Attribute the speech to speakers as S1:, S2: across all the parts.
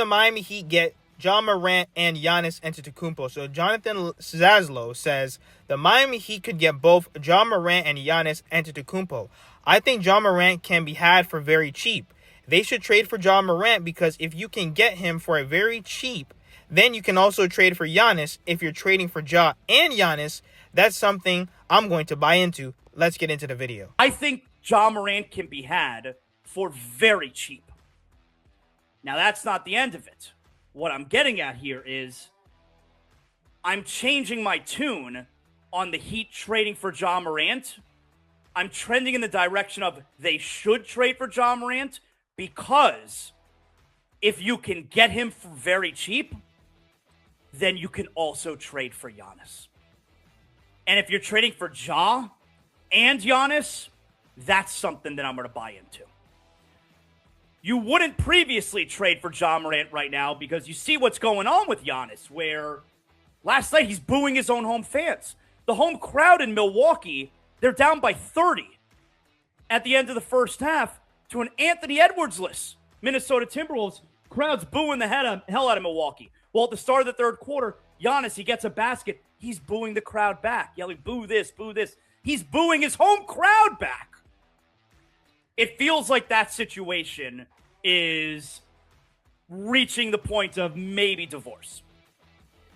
S1: the Miami Heat get Ja Morant and Giannis Antetokounmpo? So Jonathan Zaslow says the Miami Heat could get both Ja Morant and Giannis Antetokounmpo. I think Ja Morant can be had for very cheap. They should trade for Ja Morant because if you can get him for a very cheap, then you can also trade for Giannis. If you're trading for Ja and Giannis, that's something I'm going to buy into. Let's get into the video.
S2: I think Ja Morant can be had for very cheap. Now, that's not the end of it. What I'm getting at here is I'm changing my tune on the Heat trading for Ja Morant. I'm trending in the direction of they should trade for Ja Morant because if you can get him for very cheap, then you can also trade for Giannis. And if you're trading for Ja and Giannis, that's something that I'm going to buy into. You wouldn't previously trade for Ja Morant right now because you see what's going on with Giannis, where last night he's booing his own home fans. The home crowd in Milwaukee, they're down by 30 at the end of the first half to an Anthony Edwards-less Minnesota Timberwolves. Crowd's booing the hell out of Milwaukee. Well, at the start of the third quarter, Giannis, he gets a basket. He's booing the crowd back, yelling, boo this, boo this. He's booing his home crowd back. It feels like that situation is reaching the point of maybe divorce.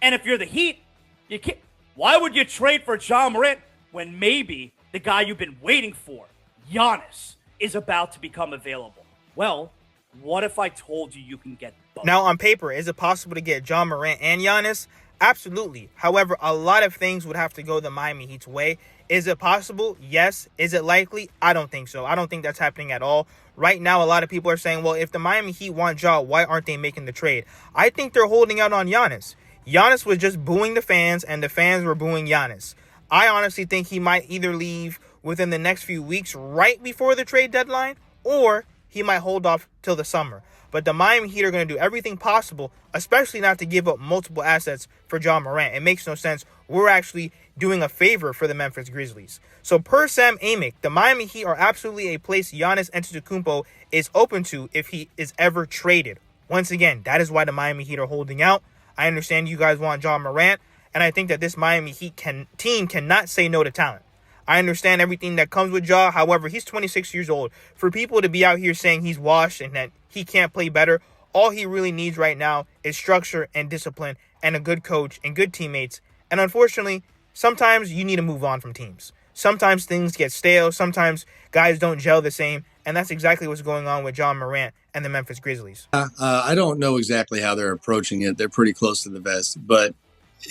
S2: And if you're the Heat, you can't. Why would you trade for Ja Morant when maybe the guy you've been waiting for, Giannis, is about to become available? Well, what if I told you you can get both?
S1: Now, on paper, is it possible to get Ja Morant and Giannis? Absolutely. However, a lot of things would have to go the Miami Heat's way. Is it possible? Yes. Is it likely? I don't think so. I don't think that's happening at all. Right now, a lot of people are saying, well, if the Miami Heat want Ja, why aren't they making the trade? I think they're holding out on Giannis. Giannis was just booing the fans, and the fans were booing Giannis. I honestly think he might either leave within the next few weeks right before the trade deadline, or he might hold off till the summer. But the Miami Heat are going to do everything possible, especially not to give up multiple assets for Ja Morant. It makes no sense. We're actually doing a favor for the Memphis Grizzlies. So per Sam Amick, the Miami Heat are absolutely a place Giannis Antetokounmpo is open to if he is ever traded. Once again, that is why the Miami Heat are holding out. I understand you guys want Ja Morant, and I think that this Miami Heat team cannot say no to talent. I understand everything that comes with Ja. However, he's 26 years old. For people to be out here saying he's washed and that he can't play better, all he really needs right now is structure and discipline and a good coach and good teammates. And unfortunately, sometimes you need to move on from teams. Sometimes things get stale. Sometimes guys don't gel the same. And that's exactly what's going on with Ja Morant and the Memphis Grizzlies.
S3: I don't know exactly how they're approaching it. They're pretty close to the vest. But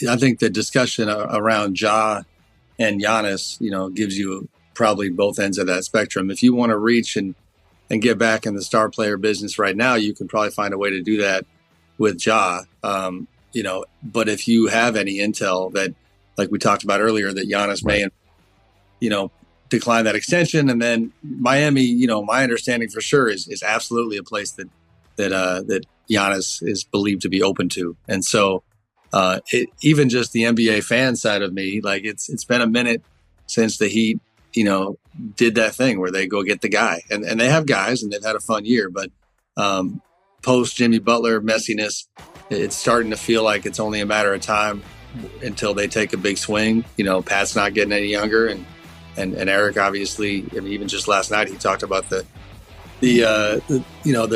S3: I think the discussion around Ja and Giannis, gives you probably both ends of that spectrum. If you want to reach and get back in the star player business right now, you can probably find a way to do that with Ja. But if you have any intel that, like we talked about earlier, that Giannis may, decline that extension, and then Miami, my understanding for sure is absolutely a place that Giannis is believed to be open to, and so. Even just the NBA fan side of me, like it's been a minute since the Heat, did that thing where they go get the guy, and they have guys and they've had a fun year, but post Jimmy Butler messiness, it's starting to feel like it's only a matter of time until they take a big swing. Pat's not getting any younger, and Eric obviously, even just last night he talked about the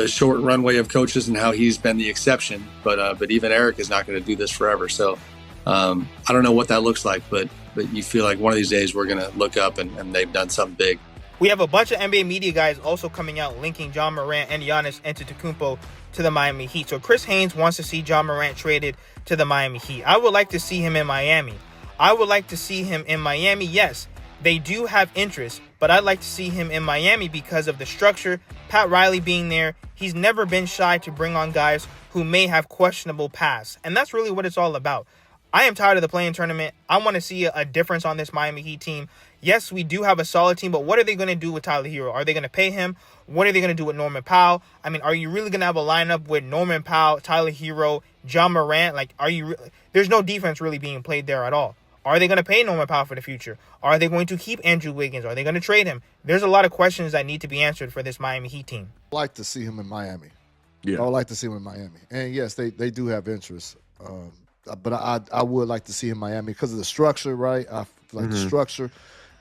S3: short runway of coaches and how he's been the exception, but even Eric is not going to do this forever. So I don't know what that looks like, but you feel like one of these days we're going to look up and they've done something big.
S1: We have a bunch of NBA media guys also coming out linking Ja Morant and Giannis Antetokounmpo to the Miami Heat. So Chris Haynes wants to see Ja Morant traded to the Miami Heat. I would like to see him in Miami. Yes, they do have interest, but I'd like to see him in Miami because of the structure, Pat Riley being there. He's never been shy to bring on guys who may have questionable pasts, and that's really what it's all about. I am tired of the play-in tournament. I want to see a difference on this Miami Heat team. Yes, we do have a solid team, but what are they going to do with Tyler Hero? Are they going to pay him? What are they going to do with Norman Powell? I mean, are you really going to have a lineup with Norman Powell, Tyler Hero, Ja Morant? There's no defense really being played there at all. Are they going to pay Norman Powell for the future? Are they going to keep Andrew Wiggins? Are they going to trade him? There's a lot of questions that need to be answered for this Miami Heat team.
S4: I'd like to see him in Miami. I would like to see him in Miami. And yes, they do have interest. But I would like to see him in Miami because of the structure, right? I like the structure.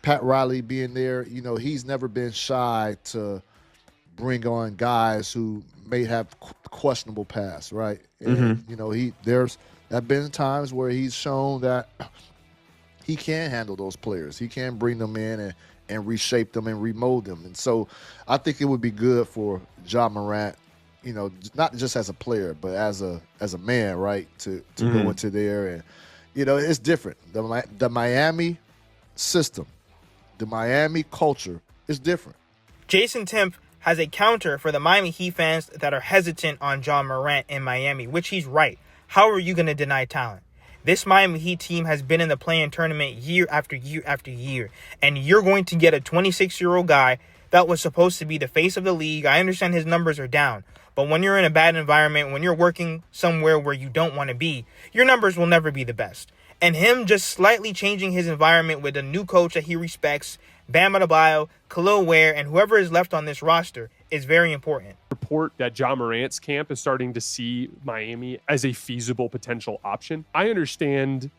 S4: Pat Riley being there, he's never been shy to bring on guys who may have questionable past, right? And there's been times where he's shown that he can handle those players. He can bring them in and reshape them and remold them. And so I think it would be good for Ja Morant, not just as a player, but as a man, right, to go into there. And, it's different. The Miami system, the Miami culture is different.
S1: Jason Timp has a counter for the Miami Heat fans that are hesitant on Ja Morant in Miami, which he's right. How are you going to deny talent? This Miami Heat team has been in the play-in tournament year after year after year, and you're going to get a 26-year-old guy that was supposed to be the face of the league. I understand his numbers are down, but when you're in a bad environment, when you're working somewhere where you don't want to be, your numbers will never be the best. And him just slightly changing his environment with a new coach that he respects, Bam Adebayo, Khalil Ware, and whoever is left on this roster is very important.
S5: Report that Ja Morant's camp is starting to see Miami as a feasible potential option. I understand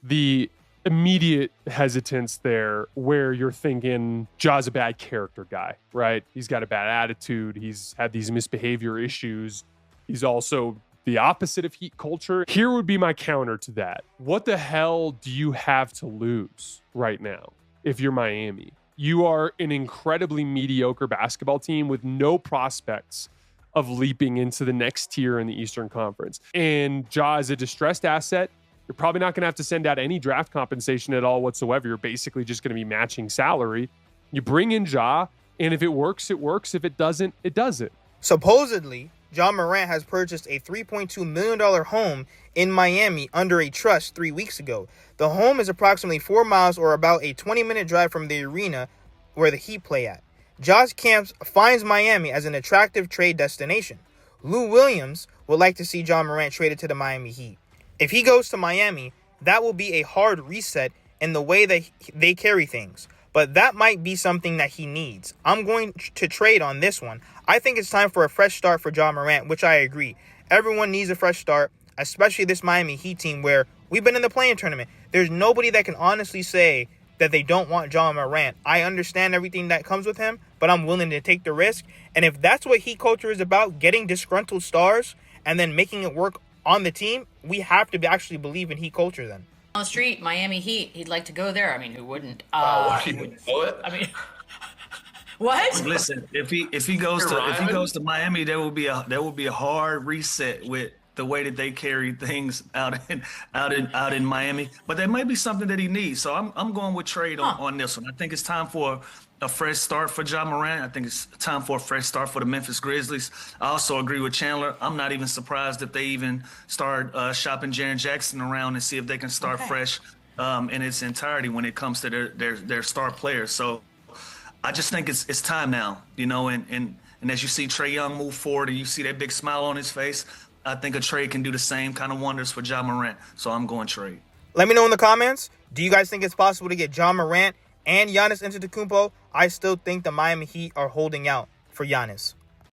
S5: the immediate hesitance there where you're thinking Ja's a bad character guy, right? He's got a bad attitude. He's had these misbehavior issues. He's also the opposite of Heat culture. Here would be my counter to that. What the hell do you have to lose right now if you're Miami? You are an incredibly mediocre basketball team with no prospects of leaping into the next tier in the Eastern Conference. And Ja is a distressed asset. You're probably not going to have to send out any draft compensation at all whatsoever. You're basically just going to be matching salary. You bring in Ja, and if it works, it works. If it doesn't, it doesn't.
S1: Supposedly, Ja Morant has purchased a $3.2 million home in Miami under a trust 3 weeks ago. The home is approximately 4 miles or about a 20-minute drive from the arena where the Heat play at. Ja's camp finds Miami as an attractive trade destination. Lou Williams would like to see Ja Morant traded to the Miami Heat. If he goes to Miami, that will be a hard reset in the way that they carry things. But that might be something that he needs. I'm going to trade on this one. I think it's time for a fresh start for Ja Morant, which I agree. Everyone needs a fresh start, especially this Miami Heat team where we've been in the play-in tournament. There's nobody that can honestly say that they don't want Ja Morant. I understand everything that comes with him, but I'm willing to take the risk. And if that's what Heat culture is about, getting disgruntled stars and then making it work on the team, we have to actually believe in Heat culture then.
S6: On the street, Miami Heat, he'd like to go there. I mean, who wouldn't?
S7: What?
S6: I mean, what?
S7: Listen, if he goes to Miami, there will be a hard reset with the way that they carry things out in Miami. But there might be something that he needs. So I'm going with trade on this one. I think it's time for a fresh start for Ja Morant. I think it's time for a fresh start for the Memphis Grizzlies. I also agree with Chandler. I'm not even surprised if they even start shopping Jaren Jackson around and see if they can start fresh in its entirety when it comes to their star players. So I just think it's time now, and as you see Trae Young move forward and you see that big smile on his face, I think a trade can do the same kind of wonders for Ja Morant. So I'm going trade.
S1: Let me know in the comments. Do you guys think it's possible to get Ja Morant and Giannis Antetokounmpo? I still think the Miami Heat are holding out for Giannis.